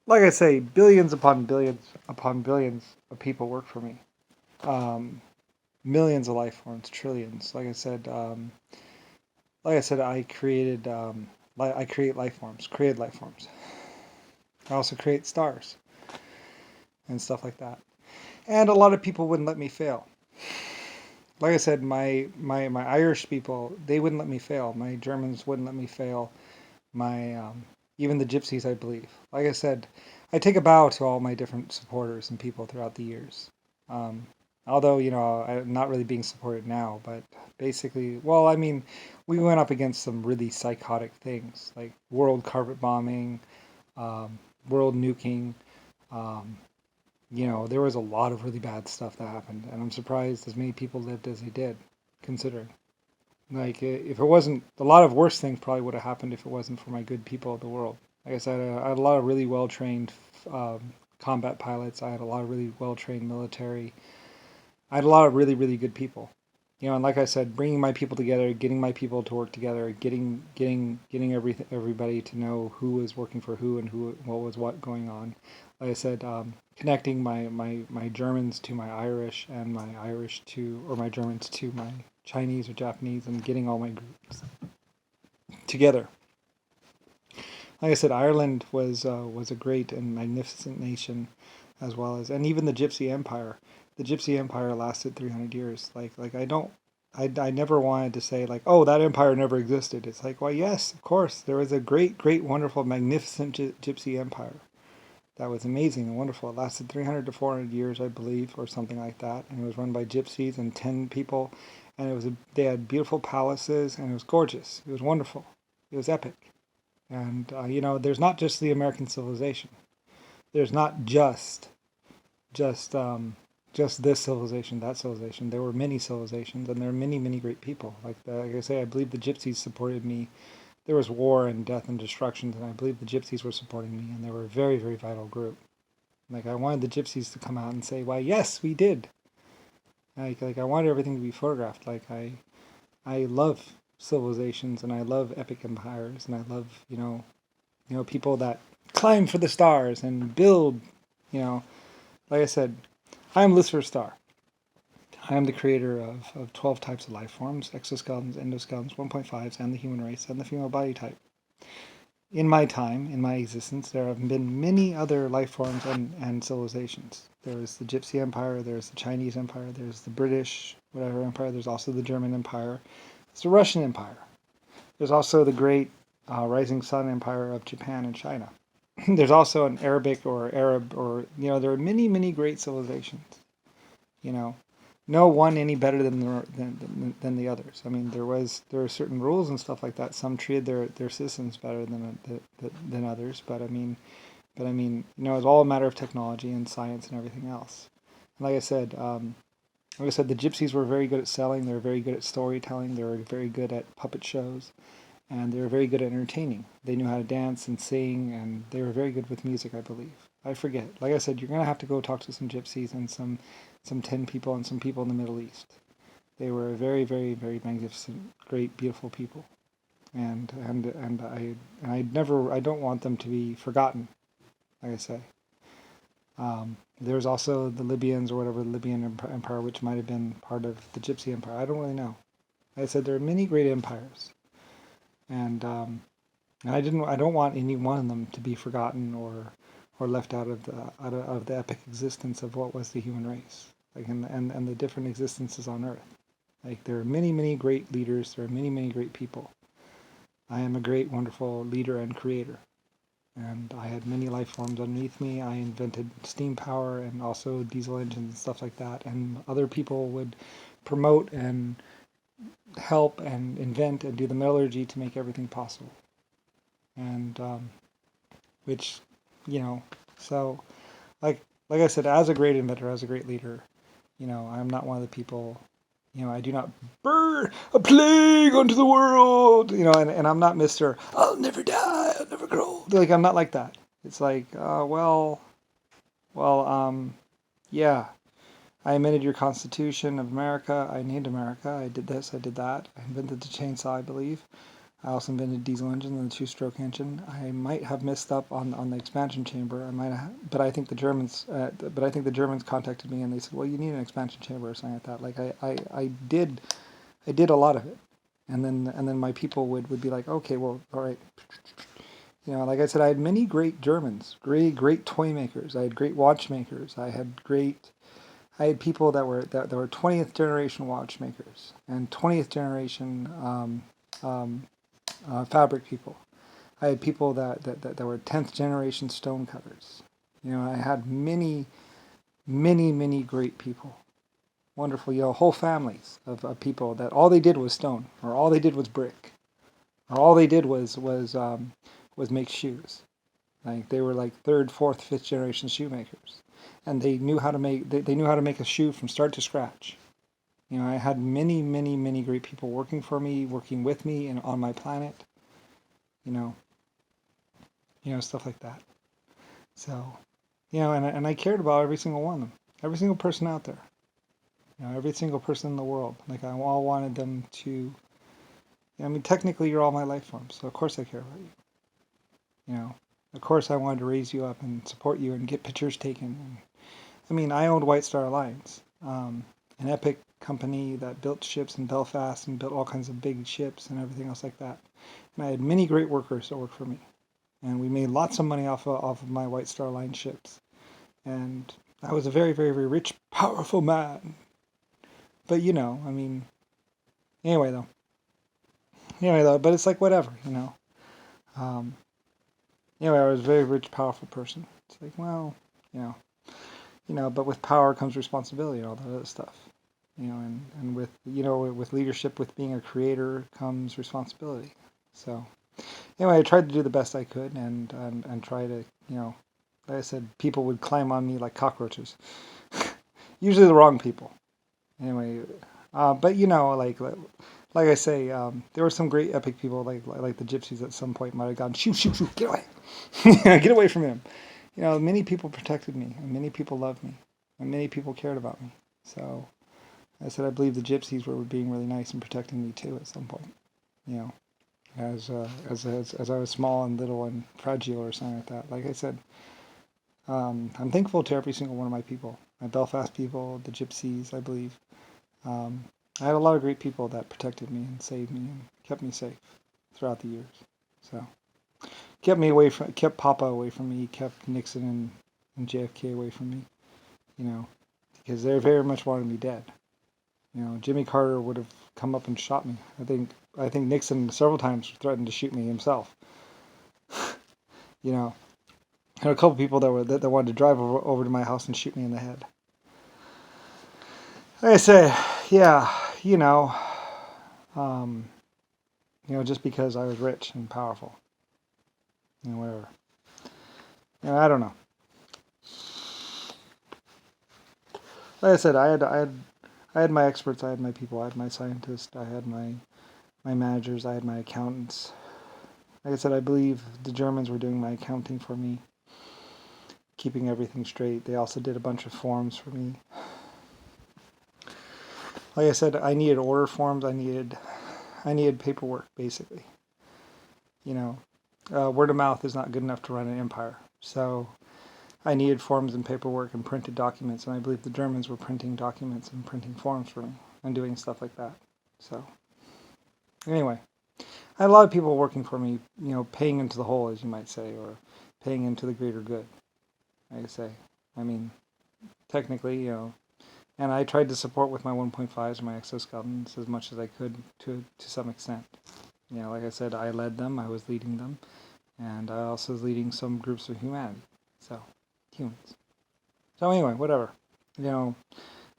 like I say, billions upon billions of people work for me. Um, Millions of life forms, trillions. Like I said, I created, I create life forms, created life forms. I also create stars and stuff like that. And a lot of people wouldn't let me fail. Like I said, my Irish people, they wouldn't let me fail. My Germans wouldn't let me fail. My Even the gypsies, I believe. Like I said, I take a bow to all my different supporters and people throughout the years. Um, Although, I'm not really being supported now, but basically, well, I mean, we went up against some really psychotic things like world carpet bombing, um, world nuking. Um, there was a lot of really bad stuff that happened, and I'm surprised as many people lived as they did, considering. Like, if it wasn't, a lot of worse things probably would have happened if it wasn't for my good people of the world. Like I said, I had a lot of really well trained combat pilots. I had a lot of really well trained military. I had a lot of really, really good people. And like I said, bringing my people together, getting my people to work together, getting everybody to know who was working for who and what was what going on. Like I said, connecting my Germans to my Irish and my Irish to, or my Germans to my Chinese or Japanese, and getting all my groups together. Like I said, Ireland was a great and magnificent nation, as well as, and even the Gypsy Empire. The Gypsy Empire lasted 300 years. I never wanted to say like, oh, that empire never existed. It's like, well, yes, of course, there was a great, great, wonderful, magnificent Gypsy Empire that was amazing and wonderful. It lasted 300 to 400 years, I believe, or something like that. And it was run by gypsies and 10 people. And they had beautiful palaces, and it was gorgeous. It was wonderful. It was epic. And there's not just the American civilization. There's not just just this civilization, that civilization. There were many civilizations, and there are many, many great people. Like I say, I believe the gypsies supported me. There was war and death and destruction, and I believe the gypsies were supporting me, and they were a very, very vital group. Like, I wanted the gypsies to come out and say, "Why, yes, we did." Like I wanted everything to be photographed. I love civilizations, and I love epic empires, and I love people that climb for the stars and build. You know, like I said, I am Lucifer Star. I am the creator of 12 types of life forms: exoskeletons, endoskeletons, 1.5s, and the human race, and the female body type. In my time, in my existence, there have been many other life forms and civilizations. There is the Gypsy Empire, there's the Chinese Empire, there's the British, whatever empire, there's also the German Empire, there's the Russian Empire. There's also the great rising sun empire of Japan and China. There's also an Arabic or Arab, or, there are many, many great civilizations. You know, no one any better than the others. I mean, there are certain rules and stuff like that. Some treated their citizens better than others, but I mean, it's all a matter of technology and science and everything else. And like I said, the gypsies were very good at selling. They were very good at storytelling. They were very good at puppet shows, and they were very good at entertaining. They knew how to dance and sing, and they were very good with music, I believe. I forget. Like I said, you're gonna have to go talk to some gypsies and some 10 people and some people in the Middle East. They were very, very, very magnificent, great, beautiful people, and I don't want them to be forgotten. Like I say, there's also the Libyans, or whatever, the Libyan Empire, which might have been part of the Gypsy Empire. I don't really know. Like I said, there are many great empires, and I don't want any one of them to be forgotten or left out of the epic existence of what was the human race, like, and the different existences on Earth. Like, there are many, many great leaders. There are many, many great people. I am a great, wonderful leader and creator, and I had many life forms underneath me. I invented steam power and also diesel engines and stuff like that, and other people would promote and help and invent and do the metallurgy to make everything possible. And which, you know, so like like I said, as a great inventor, as a great leader, I'm not one of the people. I do not burn a plague onto the world. And I'm not Mister. I'll never die. I'll never grow. Like, I'm not like that. It's like, well, yeah. I amended your Constitution of America. I named America. I did this. I did that. I invented the chainsaw, I believe. I also invented diesel engine and the two-stroke engine. I might have messed up on the expansion chamber. I might have, but I think the Germans contacted me and they said, "Well, you need an expansion chamber or something like that." Like I did a lot of it, and then my people would be like, "Okay, well, all right." You know, like I said, I had many great Germans, great toy makers. I had great watchmakers. I had people that were 20th generation watchmakers and 20th generation um, fabric people. I had people that were 10th generation stone cutters. You know, I had many great people. Wonderful, you know, whole families of people that all they did was stone, or all they did was brick, or all they did was make shoes. Like they were like third, fourth, fifth generation shoemakers, and they knew how to make they knew how to make a shoe from start to scratch. You know, I had many great people working for me, working with me, and on my planet. You know, stuff like that. So, you know, and I cared about every single one of them, every single person out there. You know, every single person in the world. Like I all wanted them to. I mean, technically, you're all my life forms, so of course I care about you. You know, of course I wanted to raise you up and support you and get pictures taken. And, I mean, I owned White Star Alliance, an epic company that built ships in Belfast and built all kinds of big ships and everything else like that. And I had many great workers that worked for me, and we made lots of money off of my White Star Line ships. And I was a very rich, powerful man. But you know, I mean, anyway though, but it's like whatever, you know. Um, anyway, I was a very rich, powerful person. It's like, well, you know, but with power comes responsibility and all that other stuff. You know, and with with leadership, with being a creator comes responsibility. So anyway, I tried to do the best I could and try to, you know, like I said, people would climb on me like cockroaches. Usually the wrong people. Anyway, but you know, like I say, there were some great epic people like the gypsies at some point might have gone, shoot, get away, get away from him. You know, many people protected me, and many people loved me, and many people cared about me. So I said I believe the gypsies were being really nice and protecting me too at some point. You know, as I was small and little and fragile or something like that. Like I said, I'm thankful to every single one of my people, my Belfast people, the gypsies, I believe. Um, I had a lot of great people that protected me and saved me and kept me safe throughout the years. So kept Papa away from me, kept Nixon and JFK away from me. You know, because they very much wanted me dead. You know, Jimmy Carter would have come up and shot me. I think Nixon several times threatened to shoot me himself. You know, there were a couple people that wanted to drive over to my house and shoot me in the head. Like I say, yeah, you know, um, just because I was rich and powerful, whatever. I don't know. Like I said, I had my experts, I had my people, I had my scientists, I had my managers, I had my accountants. Like I said, I believe the Germans were doing my accounting for me, keeping everything straight. They also did a bunch of forms for me. Like I said, I needed order forms. I needed paperwork, basically. You know, word of mouth is not good enough to run an empire. So I needed forms and paperwork and printed documents, and I believe the Germans were printing documents and printing forms for me and doing stuff like that. So anyway, I had a lot of people working for me, paying into the whole, as you might say, or paying into the greater good, like I say. I mean, technically, and I tried to support with my 1.5s and my exoskeletons as much as I could to some extent. Like I said, I led them, I was leading them, and I also was leading some groups of humanity. So, humans. So anyway, whatever. And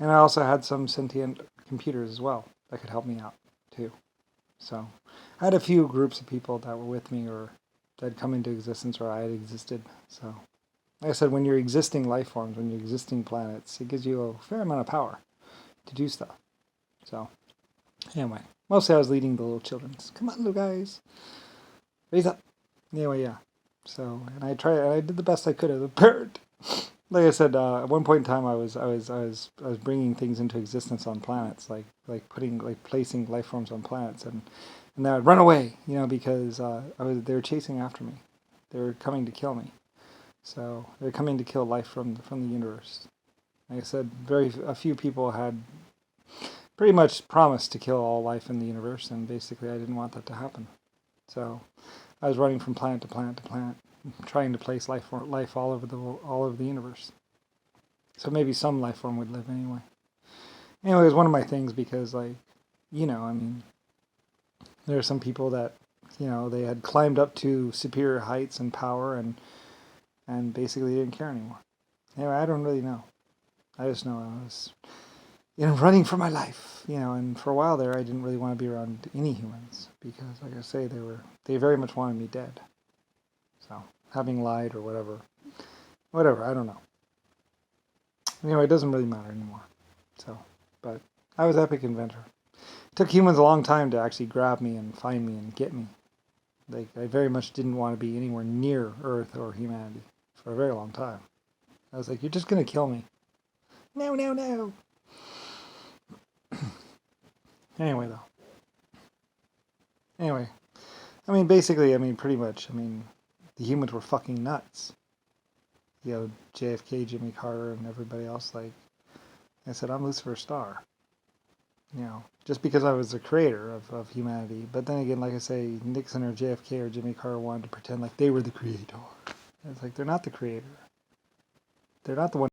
I also had some sentient computers as well that could help me out, too. So, I had a few groups of people that were with me or that had come into existence or I had existed. So, like I said, when you're existing life forms, when you're existing planets, it gives you a fair amount of power to do stuff. So, anyway, mostly I was leading the little children's. Come on, little guys, raise up. Anyway, yeah. So, and I did the best I could as a parent. Like I said, at one point in time, I was bringing things into existence on planets, like placing life forms on planets, and And then I'd run away, because they were chasing after me. They were coming to kill me. So they're coming to kill life from the universe. Like I said, a few people had pretty much promised to kill all life in the universe, and basically I didn't want that to happen. So I was running from planet to planet to planet, trying to place life all over the universe. So maybe some life form would live anyway. Anyway, it was one of my things because, I mean, there are some people that, they had climbed up to superior heights and power, and basically didn't care anymore. Anyway, I don't really know. I just know I was, running for my life, and for a while there, I didn't really want to be around any humans because, like I say, they very much wanted me dead. So, having lied or whatever, I don't know. Anyway, it doesn't really matter anymore. So, but I was Epic Inventor. It took humans a long time to actually grab me and find me and get me. Like, I very much didn't want to be anywhere near Earth or humanity for a very long time. I was like, you're just going to kill me. No, no, no. Anyway, though. Anyway, basically, pretty much, the humans were fucking nuts. JFK, Jimmy Carter, and everybody else, like, I said, I'm Lucifer Star. Just because I was the creator of humanity. But then again, like I say, Nixon or JFK or Jimmy Carter wanted to pretend like they were the creator. It's like, they're not the creator. They're not the one